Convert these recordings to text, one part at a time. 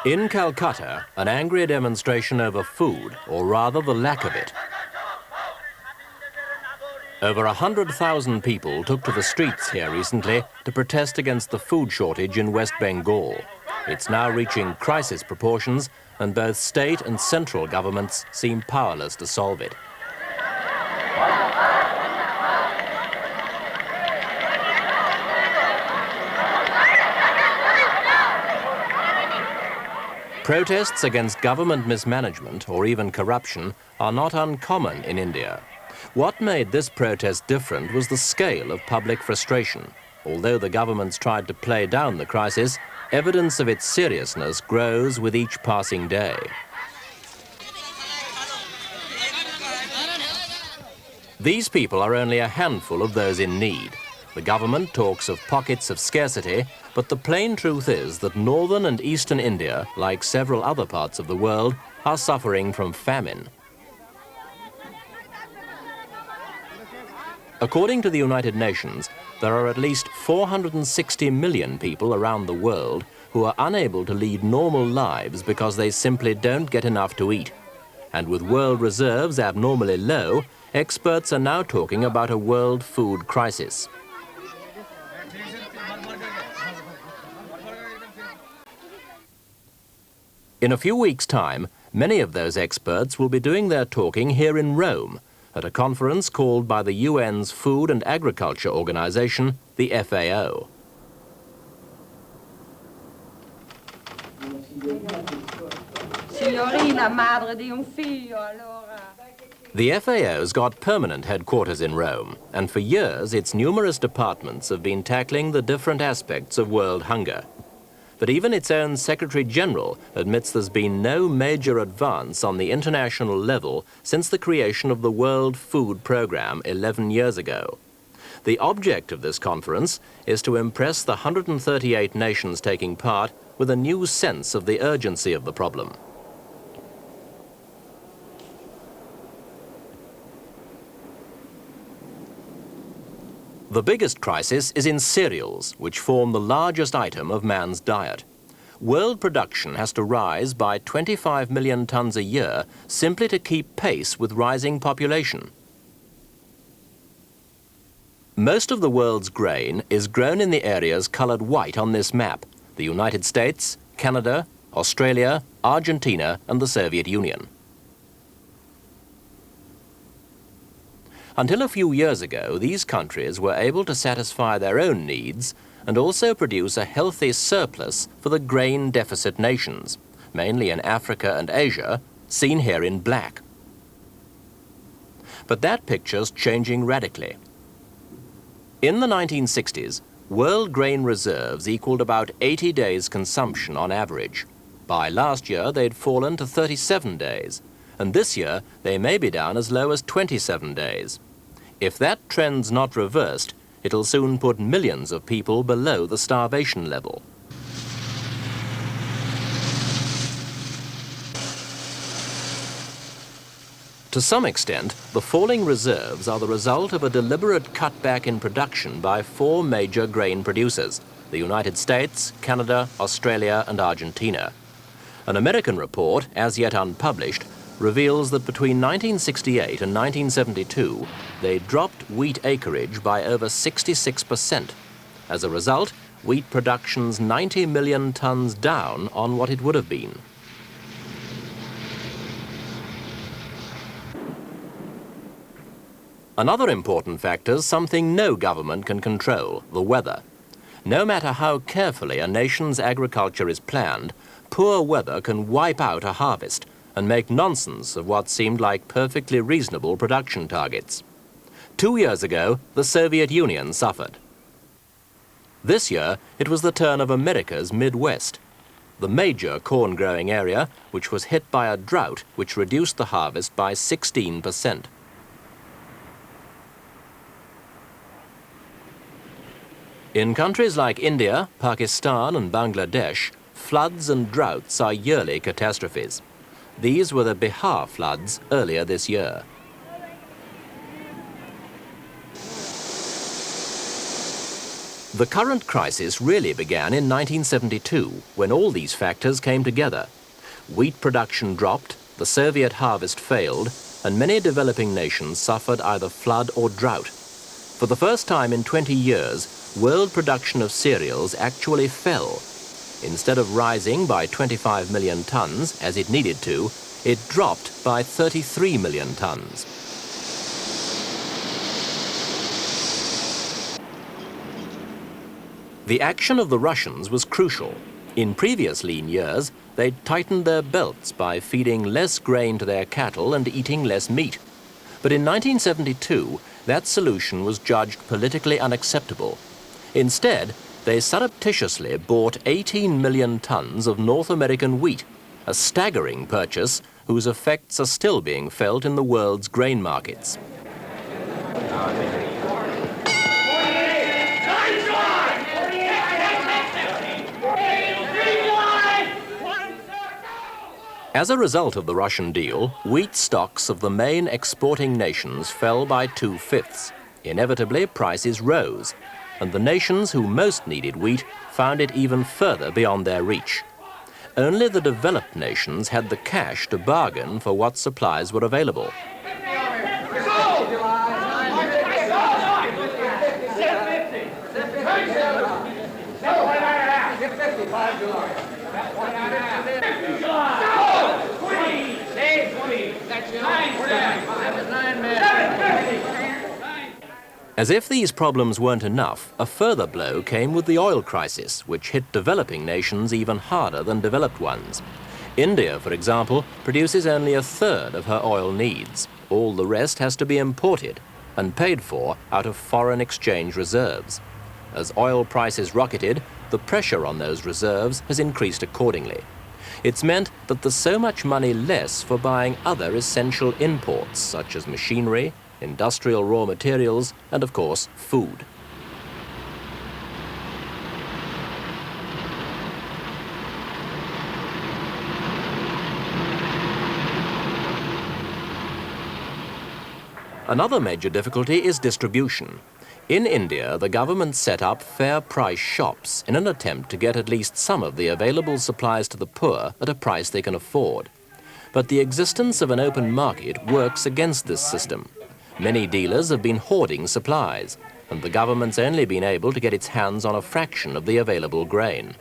In Calcutta, an angry demonstration over food, or rather the lack of it. Over 100,000 people took to the streets here recently to protest against the food shortage in West Bengal. It's now reaching crisis proportions, and both state and central governments seem powerless to solve it. Protests against government mismanagement or even corruption are not uncommon in India. What made this protest different was the scale of public frustration. Although the governments tried to play down the crisis, evidence of its seriousness grows with each passing day. These people are only a handful of those in need. The government talks of pockets of scarcity, but the plain truth is that northern and eastern India, like several other parts of the world, are suffering from famine. According to the United Nations, there are at least 460 million people around the world who are unable to lead normal lives because they simply don't get enough to eat. And with world reserves abnormally low, experts are now talking about a world food crisis. In a few weeks' time, many of those experts will be doing their talking here in Rome, at a conference called by the UN's Food and Agriculture Organization, the FAO. The FAO's got permanent headquarters in Rome, and for years its numerous departments have been tackling the different aspects of world hunger. But even its own Secretary General admits there's been no major advance on the international level since the creation of the World Food Programme 11 years ago. The object of this conference is to impress the 138 nations taking part with a new sense of the urgency of the problem. The biggest crisis is in cereals, which form the largest item of man's diet. World production has to rise by 25 million tons a year simply to keep pace with rising population. Most of the world's grain is grown in the areas coloured white on this map: the United States, Canada, Australia, Argentina and the Soviet Union. Until a few years ago, these countries were able to satisfy their own needs and also produce a healthy surplus for the grain deficit nations, mainly in Africa and Asia, seen here in black. But that picture's changing radically. In the 1960s, world grain reserves equaled about 80 days' consumption on average. By last year, they'd fallen to 37 days. And this year they may be down as low as 27 days. If that trend's not reversed, it'll soon put millions of people below the starvation level. To some extent, the falling reserves are the result of a deliberate cutback in production by 4 major grain producers: the United States, Canada, Australia and Argentina. An American report, as yet unpublished, reveals that between 1968 and 1972, they dropped wheat acreage by over 66%. As a result, wheat production's 90 million tons down on what it would have been. Another important factor is something no government can control: the weather. No matter how carefully a nation's agriculture is planned, poor weather can wipe out a harvest and make nonsense of what seemed like perfectly reasonable production targets. 2 years ago, the Soviet Union suffered. This year, it was the turn of America's Midwest, the major corn-growing area, which was hit by a drought which reduced the harvest by 16%. In countries like India, Pakistan and Bangladesh, floods and droughts are yearly catastrophes. These were the Bihar floods earlier this year. The current crisis really began in 1972, when all these factors came together. Wheat production dropped, the Soviet harvest failed, and many developing nations suffered either flood or drought. For the first time in 20 years, world production of cereals actually fell. Instead of rising by 25 million tons, as it needed to, it dropped by 33 million tons. The action of the Russians was crucial. In previous lean years, they'd tightened their belts by feeding less grain to their cattle and eating less meat. But in 1972, that solution was judged politically unacceptable. Instead, they surreptitiously bought 18 million tons of North American wheat, a staggering purchase whose effects are still being felt in the world's grain markets. As a result of the Russian deal, wheat stocks of the main exporting nations fell by 2/5. Inevitably, prices rose, and the nations who most needed wheat found it even further beyond their reach. Only the developed nations had the cash to bargain for what supplies were available. As if these problems weren't enough, a further blow came with the oil crisis, which hit developing nations even harder than developed ones. India, for example, produces only 1/3 of her oil needs. All the rest has to be imported and paid for out of foreign exchange reserves. As oil prices rocketed, the pressure on those reserves has increased accordingly. It's meant that there's so much money less for buying other essential imports, such as machinery, industrial raw materials, and of course, food. Another major difficulty is distribution. In India, the government set up fair price shops in an attempt to get at least some of the available supplies to the poor at a price they can afford. But the existence of an open market works against this system. Many dealers have been hoarding supplies, and the government's only been able to get its hands on a fraction of the available grain.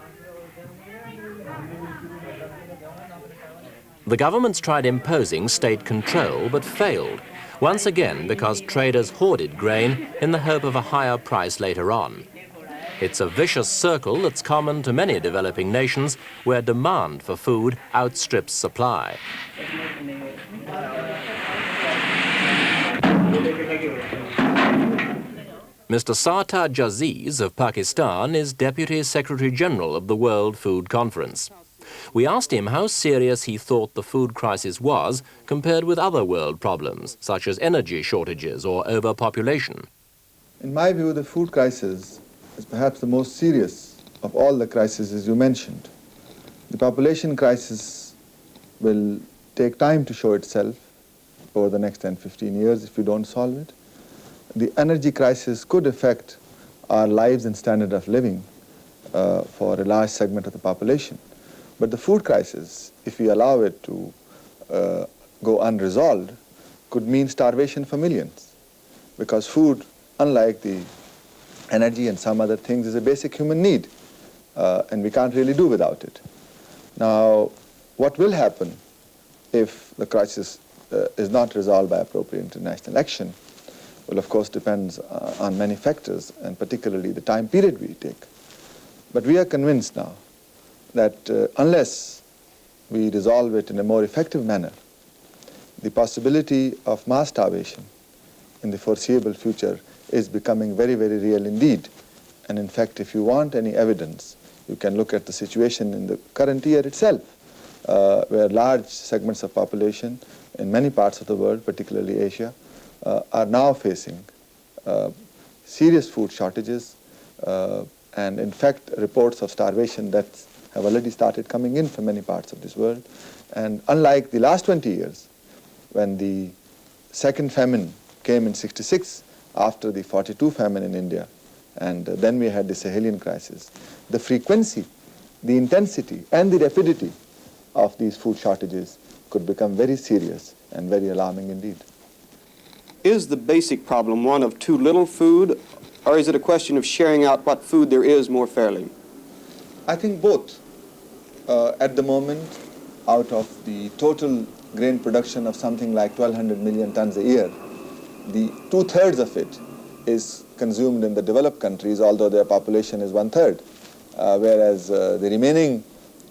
The government's tried imposing state control, but failed, once again because traders hoarded grain in the hope of a higher price later on. It's a vicious circle that's common to many developing nations where demand for food outstrips supply. Mr. Sartaj Aziz of Pakistan is Deputy Secretary General of the World Food Conference. We asked him how serious he thought the food crisis was compared with other world problems, such as energy shortages or overpopulation. In my view, the food crisis is perhaps the most serious of all the crises you mentioned. The population crisis will take time to show itself over the next 10-15 years if we don't solve it. The energy crisis could affect our lives and standard of living for a large segment of the population. But the food crisis, if we allow it to go unresolved, could mean starvation for millions. Because food, unlike the energy and some other things, is a basic human need, and we can't really do without it. Now, what will happen if the crisis is not resolved by appropriate international action will, of course, depends on many factors, and particularly the time period we take. But we are convinced now that unless we resolve it in a more effective manner, the possibility of mass starvation in the foreseeable future is becoming very, very real indeed. And in fact, if you want any evidence, you can look at the situation in the current year itself, where large segments of population in many parts of the world, particularly Asia, are now facing serious food shortages, and in fact, reports of starvation deaths have already started coming in from many parts of this world. And unlike the last 20 years, when the second famine came in '66 after the '42 famine in India, and then we had the Sahelian crisis, the frequency, the intensity, and the rapidity of these food shortages could become very serious and very alarming indeed. Is the basic problem one of too little food, or is it a question of sharing out what food there is more fairly? I think both. At the moment, out of the total grain production of something like 1,200 million tons a year, the 2/3 of it is consumed in the developed countries, although their population is 1/3, whereas the remaining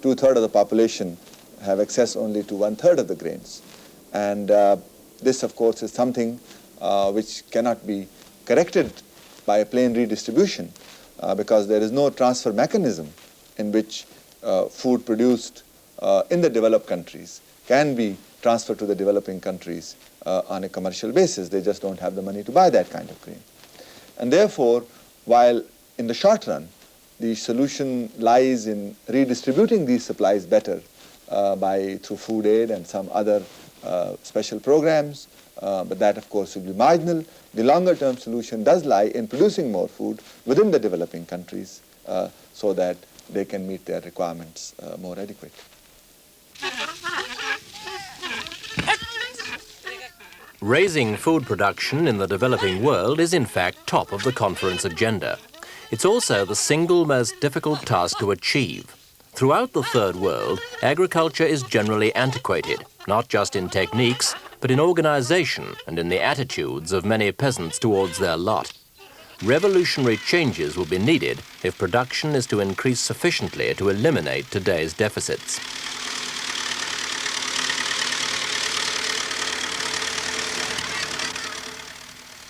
2/3 of the population have access only to 1/3 of the grains. And this, of course, is something which cannot be corrected by a plain redistribution because there is no transfer mechanism in which food produced in the developed countries can be transferred to the developing countries on a commercial basis. They just don't have the money to buy that kind of grain. And therefore, while in the short run, the solution lies in redistributing these supplies better through food aid and some other special programs, but that of course will be marginal. The longer term solution does lie in producing more food within the developing countries so that they can meet their requirements more adequately. Raising food production in the developing world is in fact top of the conference agenda. It's also the single most difficult task to achieve. Throughout the Third World, agriculture is generally antiquated, not just in techniques, but in organization and in the attitudes of many peasants towards their lot. Revolutionary changes will be needed if production is to increase sufficiently to eliminate today's deficits.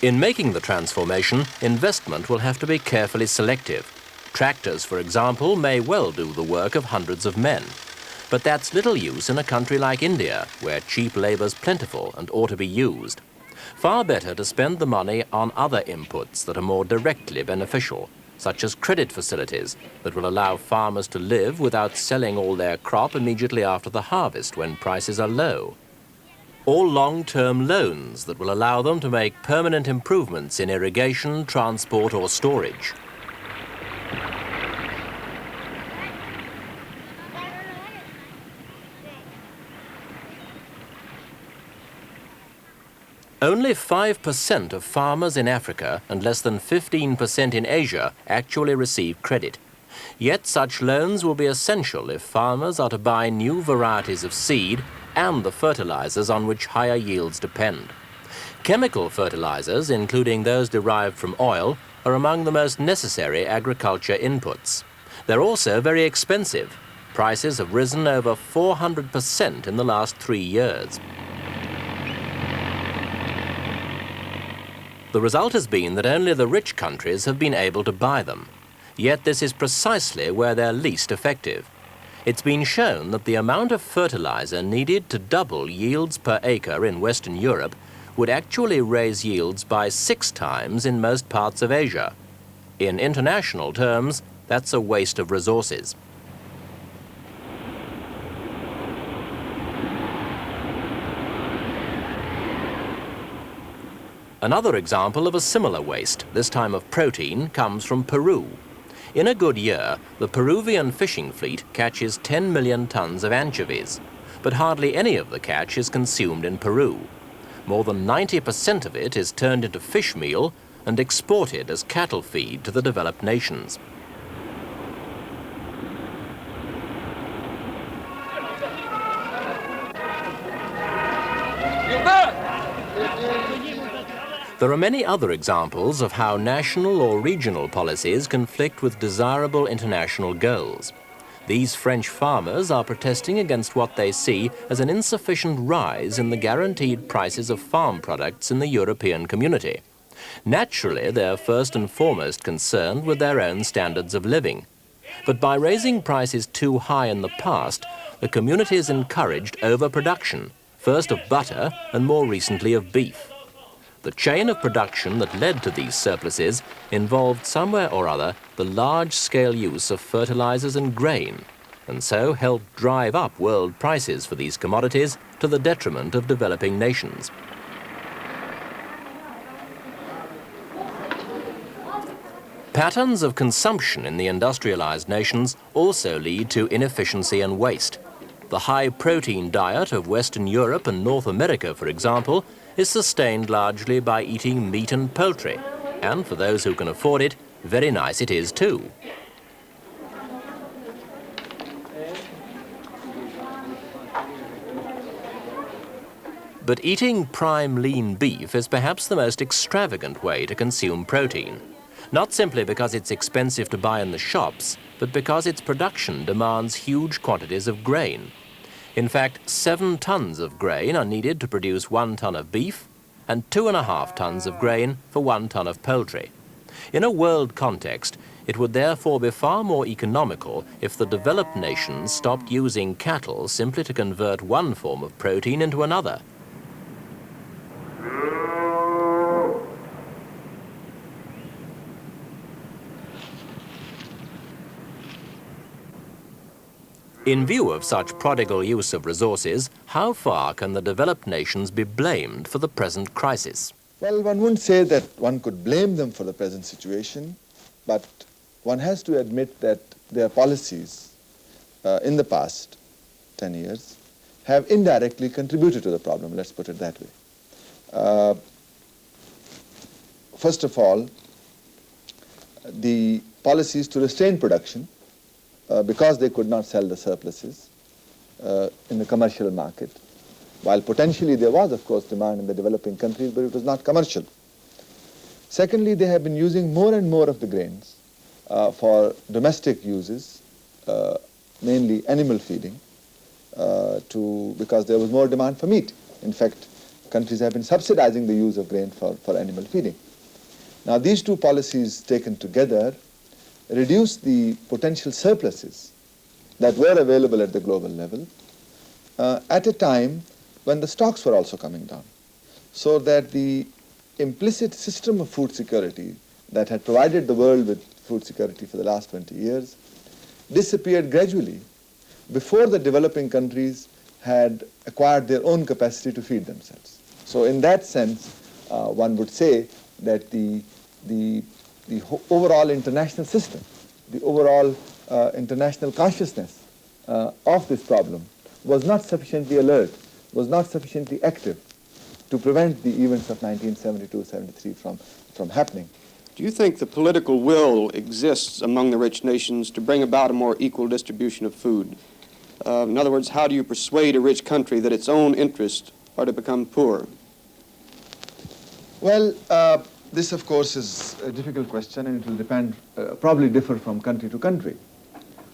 In making the transformation, investment will have to be carefully selective. Tractors, for example, may well do the work of hundreds of men. But that's little use in a country like India, where cheap labor's plentiful and ought to be used. Far better to spend the money on other inputs that are more directly beneficial, such as credit facilities that will allow farmers to live without selling all their crop immediately after the harvest when prices are low. Or long-term loans that will allow them to make permanent improvements in irrigation, transport or storage. Only 5% of farmers in Africa and less than 15% in Asia actually receive credit. Yet such loans will be essential if farmers are to buy new varieties of seed and the fertilizers on which higher yields depend. Chemical fertilizers, including those derived from oil, are among the most necessary agriculture inputs. They're also very expensive. Prices have risen over 400% in the last 3 years. The result has been that only the rich countries have been able to buy them. Yet this is precisely where they're least effective. It's been shown that the amount of fertilizer needed to double yields per acre in Western Europe would actually raise yields by 6 times in most parts of Asia. In international terms, that's a waste of resources. Another example of a similar waste, this time of protein, comes from Peru. In a good year, the Peruvian fishing fleet catches 10 million tons of anchovies, but hardly any of the catch is consumed in Peru. More than 90% of it is turned into fish meal and exported as cattle feed to the developed nations. There are many other examples of how national or regional policies conflict with desirable international goals. These French farmers are protesting against what they see as an insufficient rise in the guaranteed prices of farm products in the European community. Naturally, they're first and foremost concerned with their own standards of living. But by raising prices too high in the past, the communities encouraged overproduction, first of butter and more recently of beef. The chain of production that led to these surpluses involved somewhere or other the large-scale use of fertilizers and grain, and so helped drive up world prices for these commodities to the detriment of developing nations. Patterns of consumption in the industrialized nations also lead to inefficiency and waste. The high-protein diet of Western Europe and North America, for example, is sustained largely by eating meat and poultry. And for those who can afford it, very nice it is too. But eating prime lean beef is perhaps the most extravagant way to consume protein. Not simply because it's expensive to buy in the shops, but because its production demands huge quantities of grain. In fact, 7 tons of grain are needed to produce 1 ton of beef and 2.5 tons of grain for 1 ton of poultry. In a world context, it would therefore be far more economical if the developed nations stopped using cattle simply to convert one form of protein into another. In view of such prodigal use of resources, how far can the developed nations be blamed for the present crisis? Well, one wouldn't say that one could blame them for the present situation, but one has to admit that their policies in the past 10 years have indirectly contributed to the problem, let's put it that way. First of all, the policies to restrain production because they could not sell the surpluses in the commercial market, while potentially there was, of course, demand in the developing countries, but it was not commercial. Secondly, they have been using more and more of the grains for domestic uses, mainly animal feeding, because there was more demand for meat. In fact, countries have been subsidizing the use of grain for animal feeding. Now, these two policies taken together reduce the potential surpluses that were available at the global level at a time when the stocks were also coming down. So that the implicit system of food security that had provided the world with food security for the last 20 years disappeared gradually before the developing countries had acquired their own capacity to feed themselves. So in that sense, one would say that the overall international system, the overall international consciousness of this problem was not sufficiently alert, was not sufficiently active to prevent the events of 1972-73 from happening. Do you think the political will exists among the rich nations to bring about a more equal distribution of food? In other words, how do you persuade a rich country that its own interests are to become poor? Well, this, of course, is a difficult question, and it will depend, probably differ from country to country.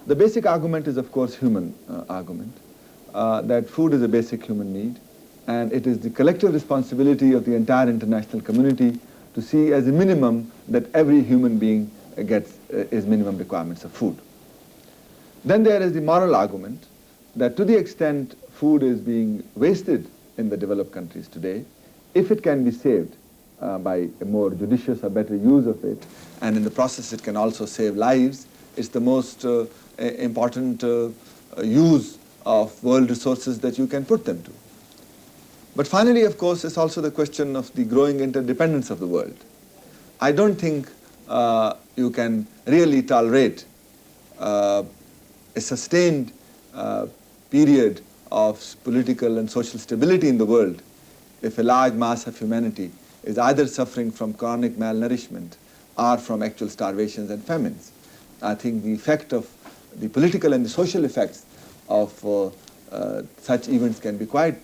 The basic argument is, of course, human argument, that food is a basic human need, and it is the collective responsibility of the entire international community to see as a minimum that every human being gets his minimum requirements of food. Then there is the moral argument that to the extent food is being wasted in the developed countries today, if it can be saved by a more judicious or better use of it, and in the process it can also save lives, it's the most important use of world resources that you can put them to. But finally, of course, it's also the question of the growing interdependence of the world. I don't think you can really tolerate a sustained period of political and social stability in the world if a large mass of humanity is either suffering from chronic malnourishment or from actual starvations and famines. I think the effect of the political and the social effects of such events can be quite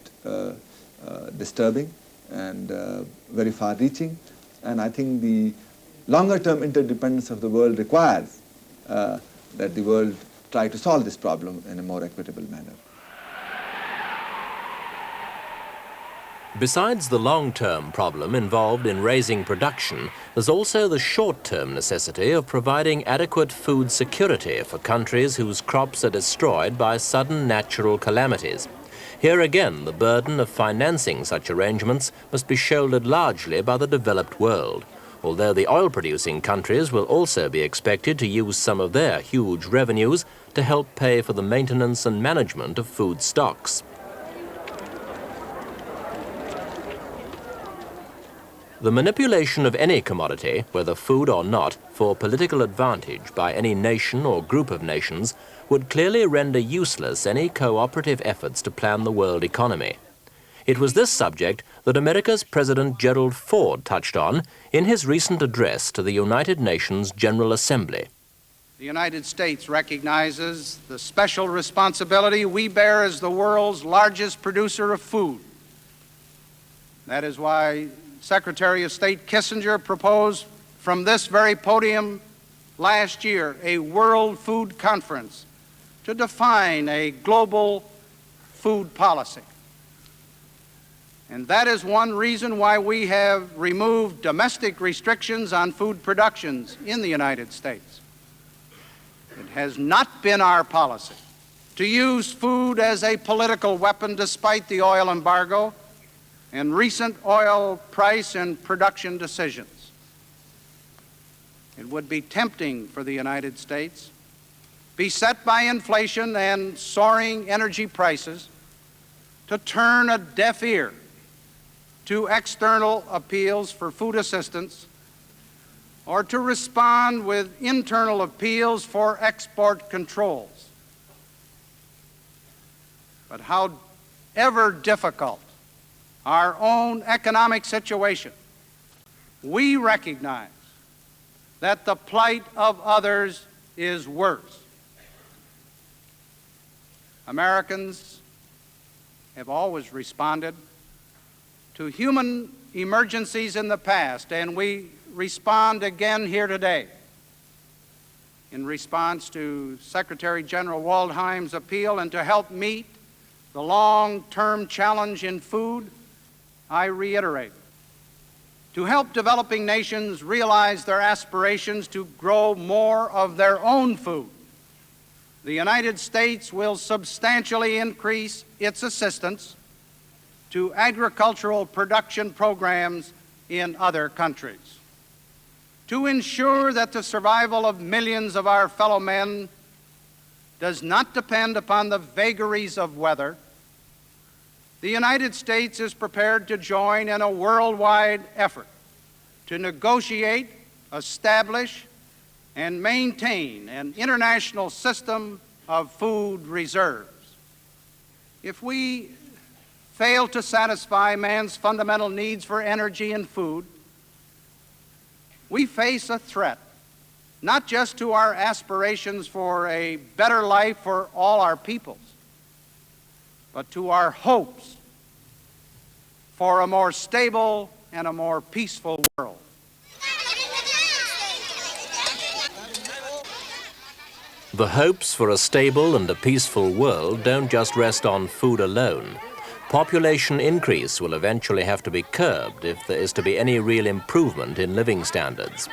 disturbing and very far-reaching. And I think the longer-term interdependence of the world requires that the world try to solve this problem in a more equitable manner. Besides the long-term problem involved in raising production, there's also the short-term necessity of providing adequate food security for countries whose crops are destroyed by sudden natural calamities. Here again, the burden of financing such arrangements must be shouldered largely by the developed world, although the oil-producing countries will also be expected to use some of their huge revenues to help pay for the maintenance and management of food stocks. The manipulation of any commodity, whether food or not, for political advantage by any nation or group of nations would clearly render useless any cooperative efforts to plan the world economy. It was this subject that America's President Gerald Ford touched on in his recent address to the United Nations General Assembly. The United States recognizes the special responsibility we bear as the world's largest producer of food. That is why Secretary of State Kissinger proposed from this very podium last year a World Food Conference to define a global food policy. And that is one reason why we have removed domestic restrictions on food productions in the United States. It has not been our policy to use food as a political weapon despite the oil embargo and recent oil price and production decisions. It would be tempting for the United States, beset by inflation and soaring energy prices, to turn a deaf ear to external appeals for food assistance or to respond with internal appeals for export controls. But however difficult our own economic situation, we recognize that the plight of others is worse. Americans have always responded to human emergencies in the past, and we respond again here today. In response to Secretary General Waldheim's appeal and to help meet the long-term challenge in food, I reiterate, to help developing nations realize their aspirations to grow more of their own food, the United States will substantially increase its assistance to agricultural production programs in other countries. To ensure that the survival of millions of our fellow men does not depend upon the vagaries of weather, the United States is prepared to join in a worldwide effort to negotiate, establish, and maintain an international system of food reserves. If we fail to satisfy man's fundamental needs for energy and food, we face a threat, not just to our aspirations for a better life for all our peoples, but to our hopes for a more stable and a more peaceful world. The hopes for a stable and a peaceful world don't just rest on food alone. Population increase will eventually have to be curbed if there is to be any real improvement in living standards.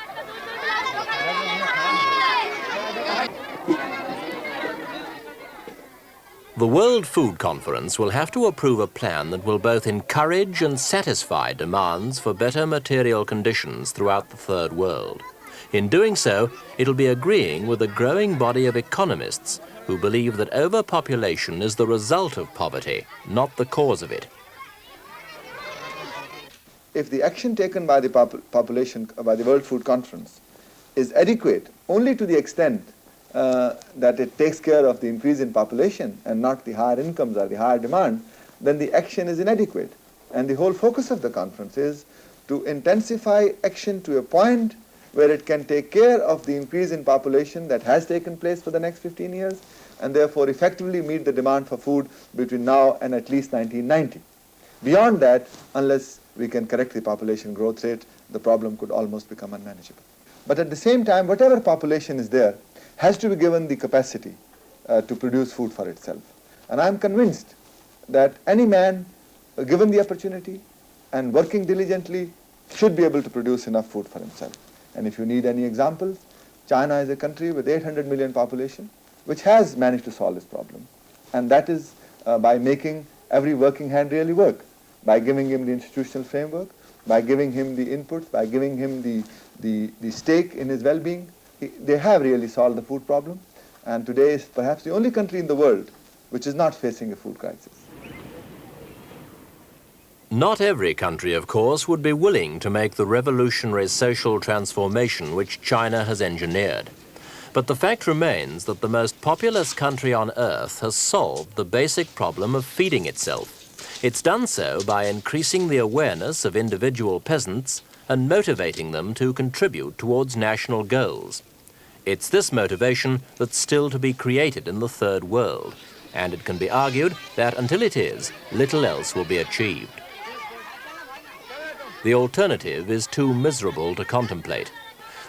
The World Food Conference will have to approve a plan that will both encourage and satisfy demands for better material conditions throughout the Third World. In doing so, it'll be agreeing with a growing body of economists who believe that overpopulation is the result of poverty, not the cause of it. If the action taken by the by the World Food Conference is adequate only to the extent that it takes care of the increase in population and not the higher incomes or the higher demand, then the action is inadequate. And the whole focus of the conference is to intensify action to a point where it can take care of the increase in population that has taken place for the next 15 years and therefore effectively meet the demand for food between now and at least 1990. Beyond that, unless we can correct the population growth rate, the problem could almost become unmanageable. But at the same time, whatever population is there has to be given the capacity to produce food for itself. And I'm convinced that any man, given the opportunity and working diligently, should be able to produce enough food for himself. And if you need any examples, China is a country with 800 million population, which has managed to solve this problem. And that is by making every working hand really work, by giving him the institutional framework, by giving him the inputs, by giving him the stake in his well-being. They have really solved the food problem. And today is perhaps the only country in the world which is not facing a food crisis. Not every country, of course, would be willing to make the revolutionary social transformation which China has engineered. But the fact remains that the most populous country on earth has solved the basic problem of feeding itself. It's done so by increasing the awareness of individual peasants and motivating them to contribute towards national goals. It's this motivation that's still to be created in the Third World, and it can be argued that until it is, little else will be achieved. The alternative is too miserable to contemplate.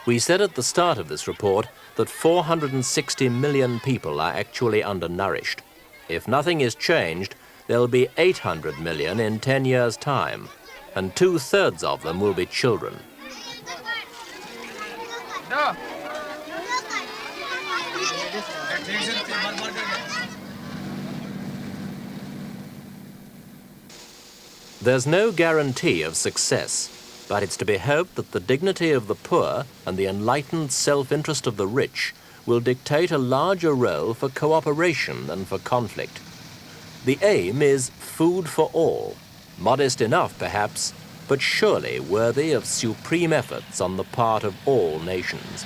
We said at the start of this report that 460 million people are actually undernourished. If nothing is changed, there'll be 800 million in 10 years' time, and 2/3 of them will be children. There's no guarantee of success, but it's to be hoped that the dignity of the poor and the enlightened self-interest of the rich will dictate a larger role for cooperation than for conflict. The aim is food for all, modest enough perhaps, but surely worthy of supreme efforts on the part of all nations.